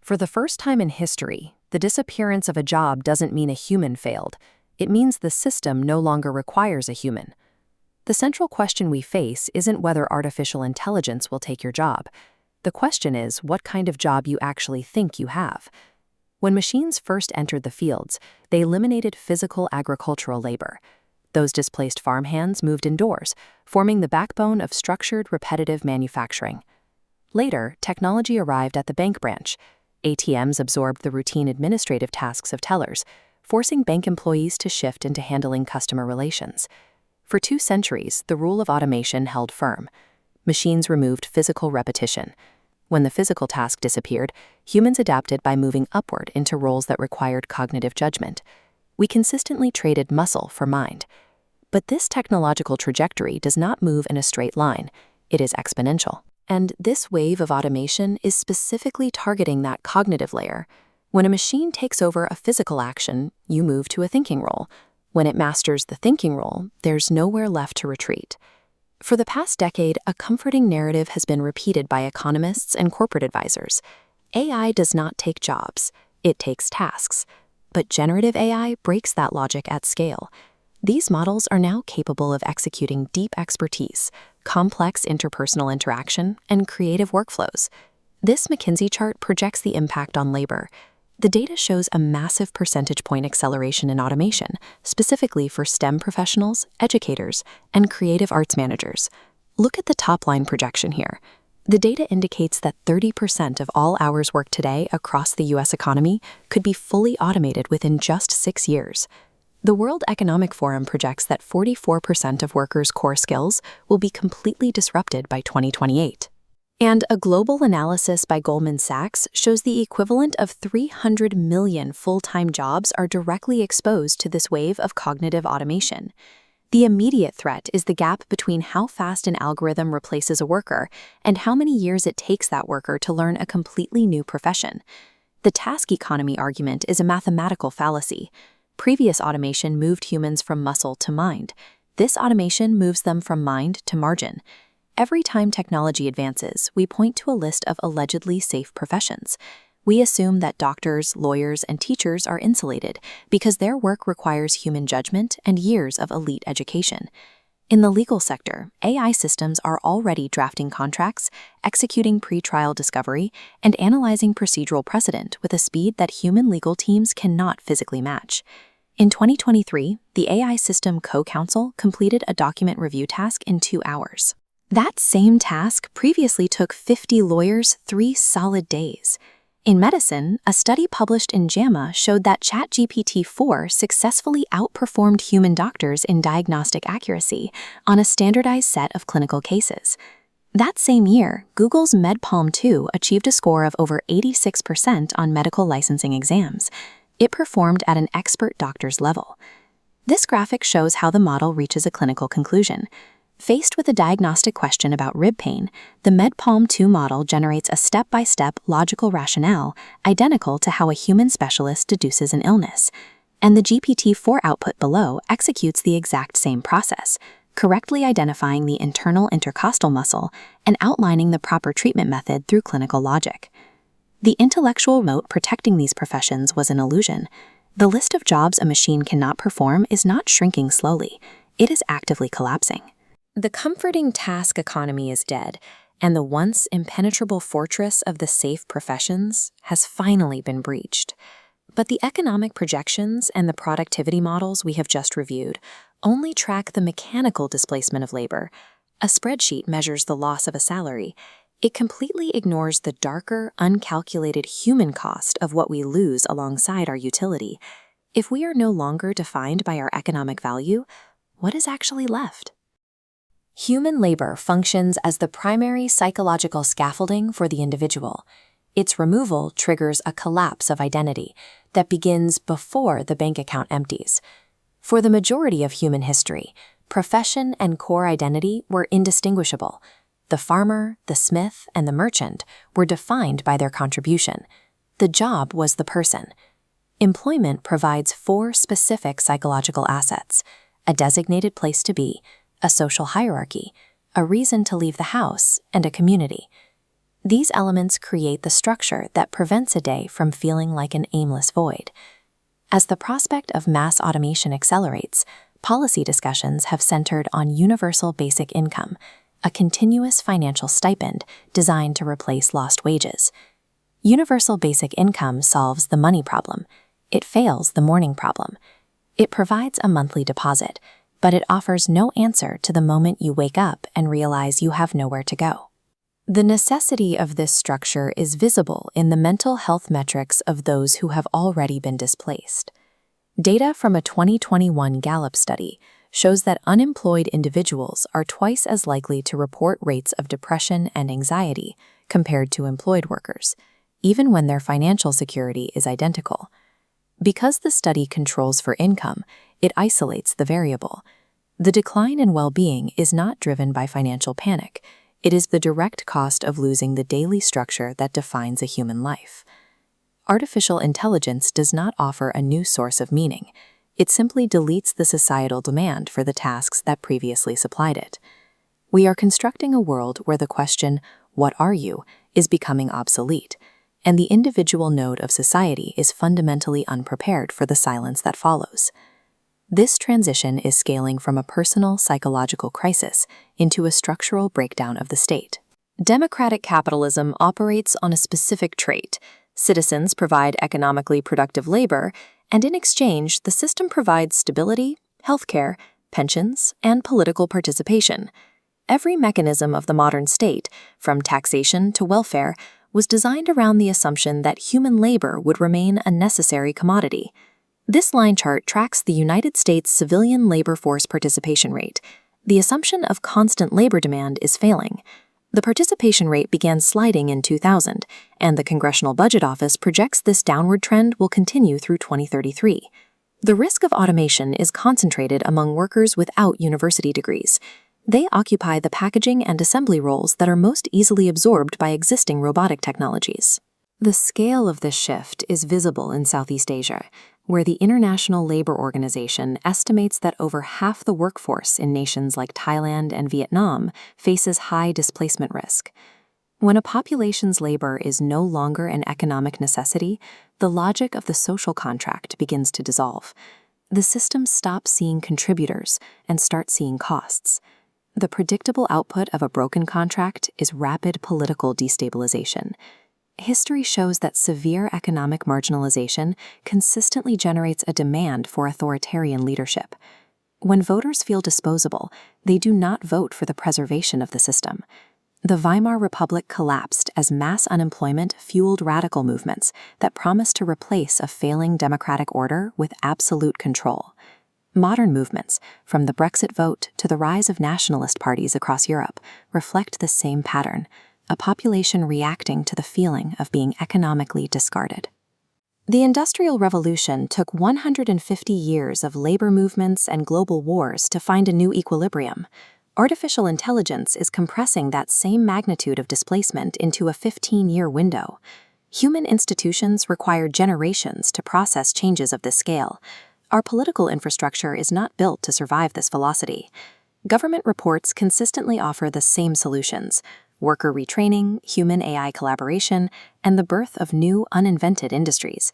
For the first time in history, the disappearance of a job doesn't mean a human failed. It means the system no longer requires a human. The central question we face isn't whether artificial intelligence will take your job. The question is what kind of job you actually think you have. When machines first entered the fields, they eliminated physical agricultural labor. Those displaced farmhands moved indoors, forming the backbone of structured, repetitive manufacturing. Later, technology arrived at the bank branch. ATMs absorbed the routine administrative tasks of tellers, forcing bank employees to shift into handling customer relations. For 2 centuries, the rule of automation held firm. Machines removed physical repetition. When the physical task disappeared, humans adapted by moving upward into roles that required cognitive judgment. We consistently traded muscle for mind. But this technological trajectory does not move in a straight line. It is exponential. And this wave of automation is specifically targeting that cognitive layer. When a machine takes over a physical action, you move to a thinking role. When it masters the thinking role, there's nowhere left to retreat. For the past decade, a comforting narrative has been repeated by economists and corporate advisors. AI does not take jobs, it takes tasks. But generative AI breaks that logic at scale. These models are now capable of executing deep expertise, complex interpersonal interaction, and creative workflows. This McKinsey chart projects the impact on labor. The data shows a massive percentage point acceleration in automation, specifically for STEM professionals, educators, and creative arts managers. Look at the top-line projection here. The data indicates that 30% of all hours worked today across the U.S. economy could be fully automated within just 6 years. The World Economic Forum projects that 44% of workers' core skills will be completely disrupted by 2028. And a global analysis by Goldman Sachs shows the equivalent of 300 million full-time jobs are directly exposed to this wave of cognitive automation. The immediate threat is the gap between how fast an algorithm replaces a worker and how many years it takes that worker to learn a completely new profession. The task economy argument is a mathematical fallacy. Previous automation moved humans from muscle to mind. This automation moves them from mind to margin. Every time technology advances, we point to a list of allegedly safe professions. We assume that doctors, lawyers, and teachers are insulated because their work requires human judgment and years of elite education. In the legal sector, AI systems are already drafting contracts, executing pretrial discovery, and analyzing procedural precedent with a speed that human legal teams cannot physically match. In 2023, the AI system Co-Counsel completed a document review task in 2 hours. That same task previously took 50 lawyers 3 solid days. In medicine, a study published in JAMA showed that ChatGPT-4 successfully outperformed human doctors in diagnostic accuracy on a standardized set of clinical cases. That same year, Google's MedPalm 2 achieved a score of over 86% on medical licensing exams. It performed at an expert doctor's level. This graphic shows how the model reaches a clinical conclusion. Faced with a diagnostic question about rib pain, the MedPalm 2 model generates a step-by-step logical rationale identical to how a human specialist deduces an illness. And the GPT-4 output below executes the exact same process, correctly identifying the internal intercostal muscle and outlining the proper treatment method through clinical logic. The intellectual moat protecting these professions was an illusion. The list of jobs a machine cannot perform is not shrinking slowly, it is actively collapsing. The comforting task economy is dead, and the once impenetrable fortress of the safe professions has finally been breached. But the economic projections and the productivity models we have just reviewed only track the mechanical displacement of labor. A spreadsheet measures the loss of a salary. It completely ignores the darker, uncalculated human cost of what we lose alongside our utility. If we are no longer defined by our economic value, what is actually left? Human labor functions as the primary psychological scaffolding for the individual. Its removal triggers a collapse of identity that begins before the bank account empties. For the majority of human history, profession and core identity were indistinguishable. The farmer, the smith, and the merchant were defined by their contribution. The job was the person. Employment provides 4 specific psychological assets: a designated place to be, a social hierarchy, a reason to leave the house, and a community. These elements create the structure that prevents a day from feeling like an aimless void. As the prospect of mass automation accelerates, policy discussions have centered on universal basic income, a continuous financial stipend designed to replace lost wages. Universal basic income solves the money problem. It fails the morning problem. It provides a monthly deposit, but it offers no answer to the moment you wake up and realize you have nowhere to go. The necessity of this structure is visible in the mental health metrics of those who have already been displaced. Data from a 2021 Gallup study shows that unemployed individuals are twice as likely to report rates of depression and anxiety compared to employed workers, even when their financial security is identical. Because the study controls for income, it isolates the variable. The decline in well-being is not driven by financial panic. It is the direct cost of losing the daily structure that defines a human life. Artificial intelligence does not offer a new source of meaning. It simply deletes the societal demand for the tasks that previously supplied it. We are constructing a world where the question, "What are you?" is becoming obsolete, and the individual node of society is fundamentally unprepared for the silence that follows. This transition is scaling from a personal psychological crisis into a structural breakdown of the state. Democratic capitalism operates on a specific trait. Citizens provide economically productive labor, and in exchange, the system provides stability, healthcare, pensions, and political participation. Every mechanism of the modern state, from taxation to welfare, was designed around the assumption that human labor would remain a necessary commodity. This line chart tracks the United States civilian labor force participation rate. The assumption of constant labor demand is failing. The participation rate began sliding in 2000, and the Congressional Budget Office projects this downward trend will continue through 2033. The risk of automation is concentrated among workers without university degrees. They occupy the packaging and assembly roles that are most easily absorbed by existing robotic technologies. The scale of this shift is visible in Southeast Asia, where the International Labor Organization estimates that over half the workforce in nations like Thailand and Vietnam faces high displacement risk. When a population's labor is no longer an economic necessity, the logic of the social contract begins to dissolve. The system stops seeing contributors and starts seeing costs. The predictable output of a broken contract is rapid political destabilization. History shows that severe economic marginalization consistently generates a demand for authoritarian leadership. When voters feel disposable, they do not vote for the preservation of the system. The Weimar Republic collapsed as mass unemployment fueled radical movements that promised to replace a failing democratic order with absolute control. Modern movements, from the Brexit vote to the rise of nationalist parties across Europe, reflect the same pattern. A population reacting to the feeling of being economically discarded. The Industrial Revolution took 150 years of labor movements and global wars to find a new equilibrium. Artificial intelligence is compressing that same magnitude of displacement into a 15-year window. Human institutions require generations to process changes of this scale. Our political infrastructure is not built to survive this velocity. Government reports consistently offer the same solutions: worker retraining, human-AI collaboration, and the birth of new, uninvented industries.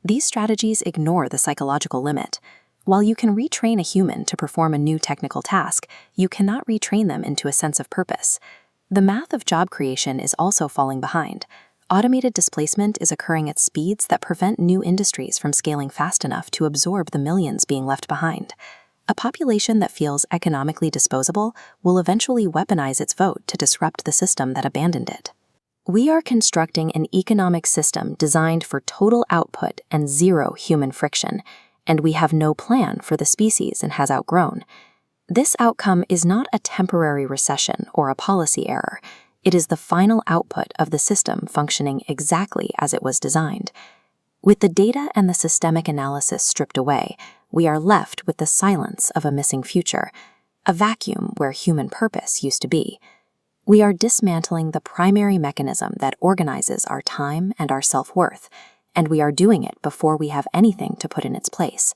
These strategies ignore the psychological limit. While you can retrain a human to perform a new technical task, you cannot retrain them into a sense of purpose. The math of job creation is also falling behind. Automated displacement is occurring at speeds that prevent new industries from scaling fast enough to absorb the millions being left behind. A population that feels economically disposable will eventually weaponize its vote to disrupt the system that abandoned it. We are constructing an economic system designed for total output and zero human friction, and we have no plan for the species it has outgrown. This outcome is not a temporary recession or a policy error. It is the final output of the system functioning exactly as it was designed. With the data and the systemic analysis stripped away, we are left with the silence of a missing future, a vacuum where human purpose used to be. We are dismantling the primary mechanism that organizes our time and our self-worth, and we are doing it before we have anything to put in its place.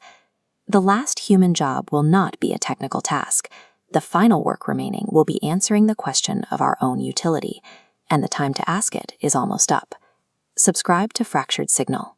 The last human job will not be a technical task. The final work remaining will be answering the question of our own utility. and the time to ask it is almost up. Subscribe to Fractured Signal.